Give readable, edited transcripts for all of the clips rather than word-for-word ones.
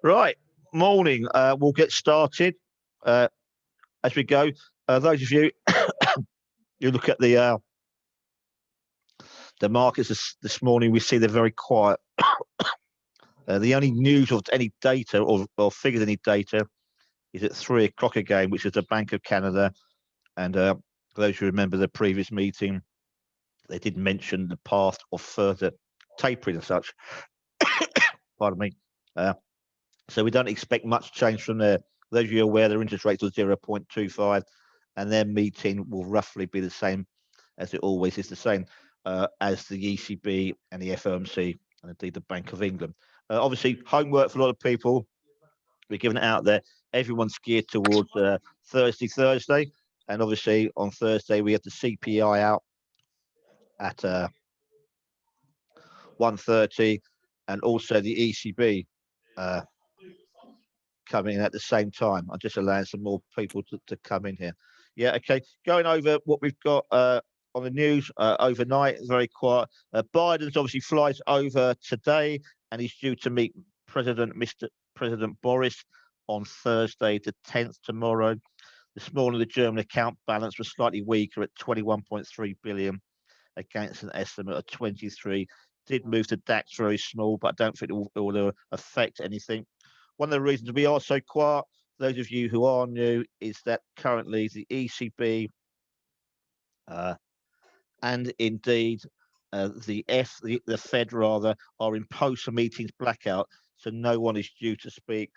Right, morning. We'll get started as we go. Those of you who look at the markets this morning, we see they're very quiet. The only news of any data or figures, any data, is at 3 o'clock again, which is the Bank of Canada. And for those who remember the previous meeting, they did mention the path of further tapering and such. Pardon me. So we don't expect much change from there. Those of you aware, their interest rates are 0.25, and their meeting will roughly be the same as it always is, the same as the ECB and the FOMC, and indeed the Bank of England. Obviously, homework for a lot of people. We're giving it out there. Everyone's geared towards Thursday, and obviously on Thursday we have the CPI out at 1:30, and also the ECB coming in at the same time. I'm just allowing some more people to come in here. Yeah, okay. Going over what we've got on the news overnight, very quiet. Biden's obviously flies over today, and he's due to meet Mr. President Boris on Thursday, the 10th, tomorrow. This morning, the German account balance was slightly weaker at 21.3 billion against an estimate of 23. Did move the DAX very small, but I don't think it will affect anything. One of the reasons we are so quiet, those of you who are new, is that currently the ECB and indeed the Fed rather are in post-meetings blackout, so no one is due to speak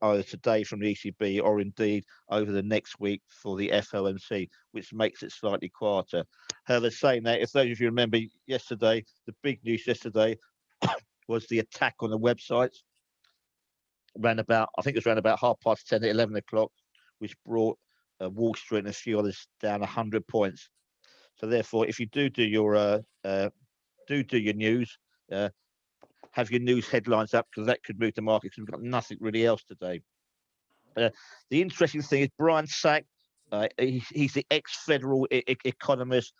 either today from the ECB or indeed over the next week for the FOMC, which makes it slightly quieter. However, saying that, if those of you remember yesterday, the big news yesterday was the attack on the websites. I think it was around about 10:30 at 11 o'clock, which brought Wall Street and a few others down 100 points. So therefore, if you do your news, have your news headlines up, because that could move the market, because we've got nothing really else today. The interesting thing is Brian Sack. He's the ex-federal economist,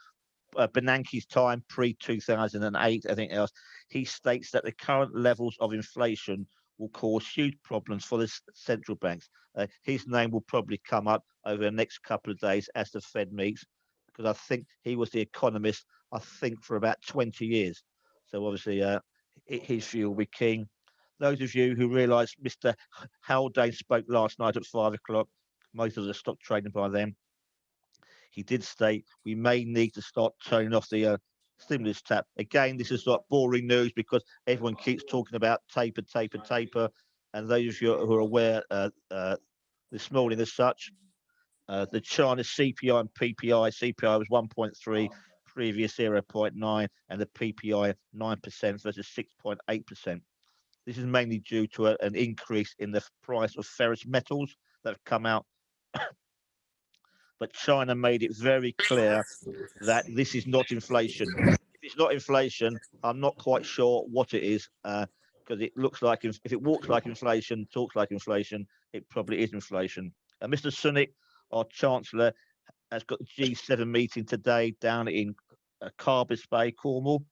Bernanke's time, pre-2008, I think else. He states that the current levels of inflation will cause huge problems for the central banks. His name will probably come up over the next couple of days as the Fed meets, because I think he was the economist, I think, for about 20 years. So obviously his view will be king. Those of you who realise Mr. Haldane spoke last night at 5 o'clock, most of us stopped trading by then. He did state we may need to start turning off the stimulus tap. Again, this is like boring news because everyone keeps talking about taper. And those of you who are aware this morning as such, the China CPI and PPI, CPI was 1.3, previous 0.9, and the PPI 9% versus 6.8%. This is mainly due to an increase in the price of ferrous metals that have come out. But China made it very clear that this is not inflation. If it's not inflation, I'm not quite sure what it is, because it looks like if it walks like inflation, talks like inflation, it probably is inflation. Mr. Sunak, our Chancellor, has got the G7 meeting today down in Carbis Bay, Cornwall,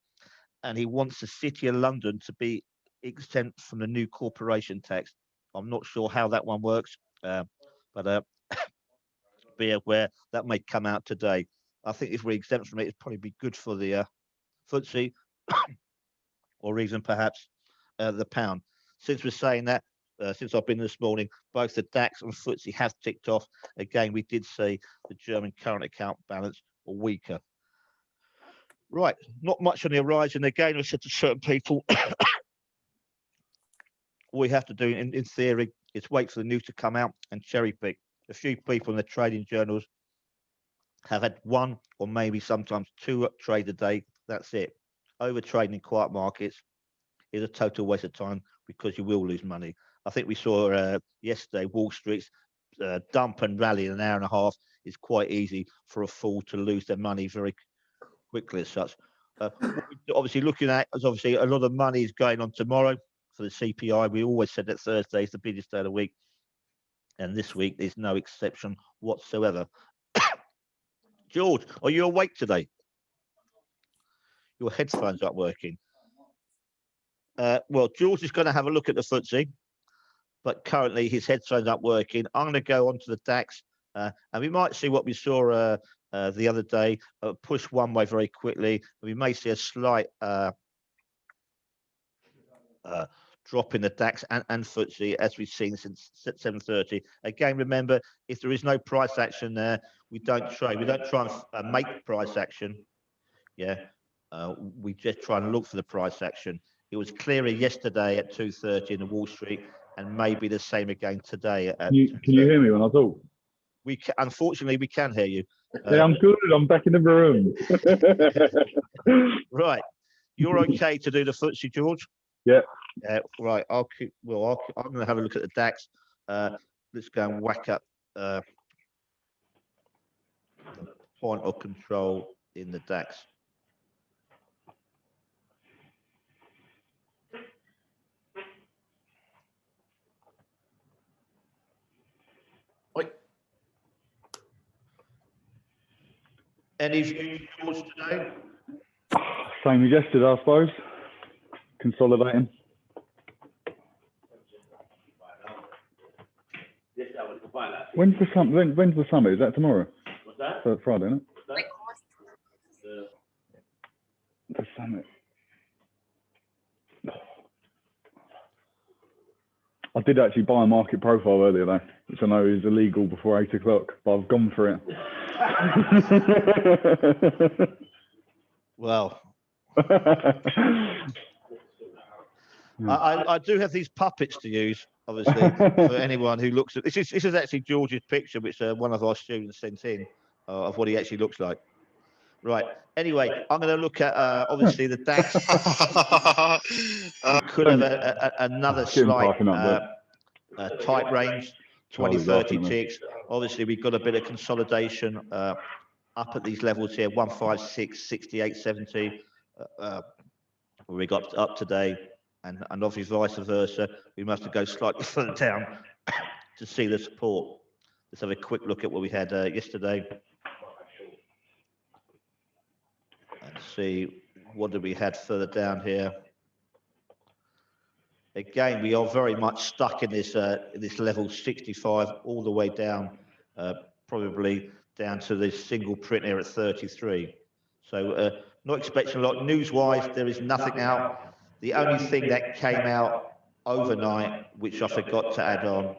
and he wants the City of London to be exempt from the new corporation tax. I'm not sure how that one works, but be aware that may come out today. I think if we're exempt from it, it'd probably be good for the FTSE or even perhaps the pound. Since we're saying that, since I've been this morning, both the DAX and FTSE have ticked off. Again, we did see the German current account balance weaker. Right, not much on the horizon. Again, I said to certain people, all we have to do in theory is wait for the news to come out and cherry pick. A few people in the trading journals have had one or maybe sometimes two trades a day. That's it. Over trading in quiet markets is a total waste of time because you will lose money. I think we saw yesterday Wall Street's dump and rally in an hour and a half. It's quite easy for a fool to lose their money very quickly as such. Obviously looking at is obviously a lot of money is going on tomorrow for the CPI. We always said that Thursday is the biggest day of the week. And this week there's no exception whatsoever. George, are you awake today? Your headphones aren't working. Well, George is going to have a look at the FTSE, but currently his headphones aren't working. I'm going to go on to the DAX, and we might see what we saw the other day, push one way very quickly. We may see a slight drop in the DAX and FTSE as we've seen since 7:30. Again, remember, if there is no price action there, we don't trade. We don't try and make price action. Yeah, we just try and look for the price action. It was clearer yesterday at 2:30 in the Wall Street, and maybe the same again today. Can you hear me when I talk? Unfortunately, we can hear you. Yeah, I'm good. I'm back in the room. Right, you're okay to do the FTSE, George? Yeah. Right. I'm going to have a look at the DAX. Let's go and whack up the point of control in the DAX. Any views, George, today? Same as yesterday, I suppose. Consolidating. When's the summit? Is that tomorrow? What's that? So Friday, isn't it? The The summit. I did actually buy a market profile earlier though, which I know is illegal before 8 o'clock, but I've gone for it. Well, I do have these puppets to use, obviously, for anyone who looks at this. This is actually George's picture, which one of our students sent in of what he actually looks like. Right. Anyway, I'm going to look at obviously the DAX. Could have another slight tight range, 20-30 ticks. Obviously, we've got a bit of consolidation up at these levels here, 156, 68, 70. Where we got up today, and obviously vice versa. We must have go slightly further down to see the support. Let's have a quick look at what we had yesterday. And see what did we had further down here. Again, we are very much stuck in this level 65 all the way down, probably down to this single print here at 33. So not expecting a lot. News-wise, there is nothing out. The only thing that came out overnight, which I forgot to add on,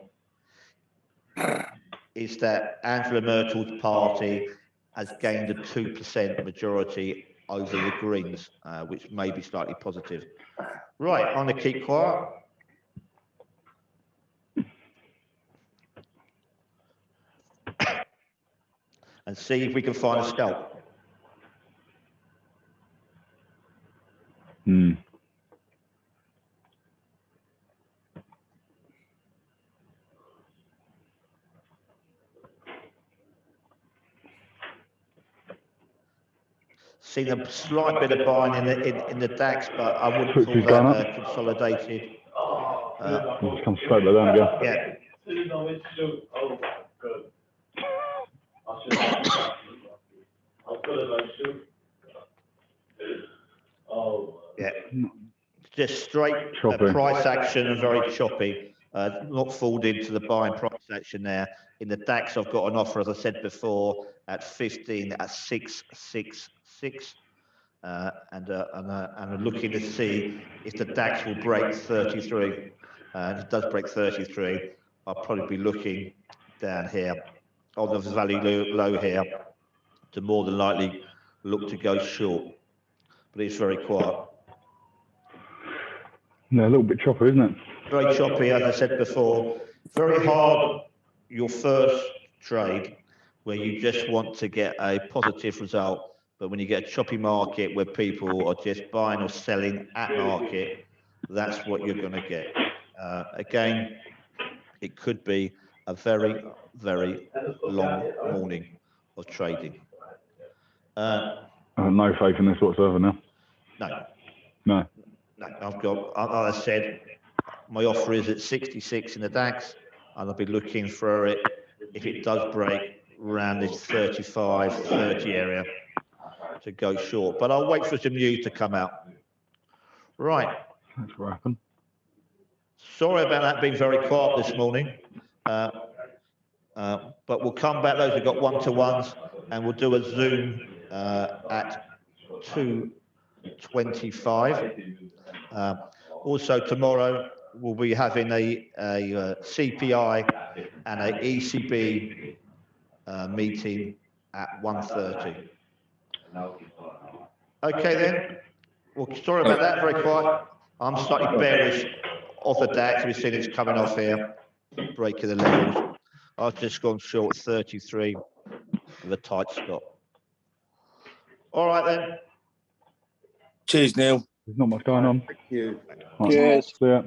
is that Angela Merkel's party has gained a 2% majority over the Greens, which may be slightly positive. Right, I'm going to keep quiet. And see if we can find a scalp. Seen a slight bit of buying in the DAX, but I wouldn't call that consolidated. Just come straight back down again. Yeah. Yeah. Just straight price action and very choppy. Not fooled into the buying price action there. In the DAX, I've got an offer, as I said before, at 15 at 666. And I'm looking to see if the DAX will break 33. And if it does break 33, I'll probably be looking down here on the value low here to more than likely look to go short. But it's very quiet. Yeah, a little bit choppy, isn't it? Very choppy, as I said before. Very hard, your first trade, where you just want to get a positive result. But when you get a choppy market where people are just buying or selling at market, that's what you're going to get. Again, it could be a very, very long morning of trading. I have no faith in this whatsoever now. No, I've got, as I said, my offer is at 66 in the DAX. and I'll be looking for it, if it does break, around this 35, 30 area to go short. But I'll wait for some news to come out. Right. That's what happened. Sorry about that being very quiet this morning. But we'll come back, those who've got one-to-ones, and we'll do a Zoom at 2:25. Also tomorrow, we'll be having a CPI and a ECB meeting at 1:30. Okay then. Well, sorry about that, very quiet. I'm slightly bearish off the DAX. We've seen it's coming off here, breaking the levels. I've just gone short 33 with a tight stop. All right then. Cheers, Neil. There's not much going on. Thank you. Right. Cheers. See ya.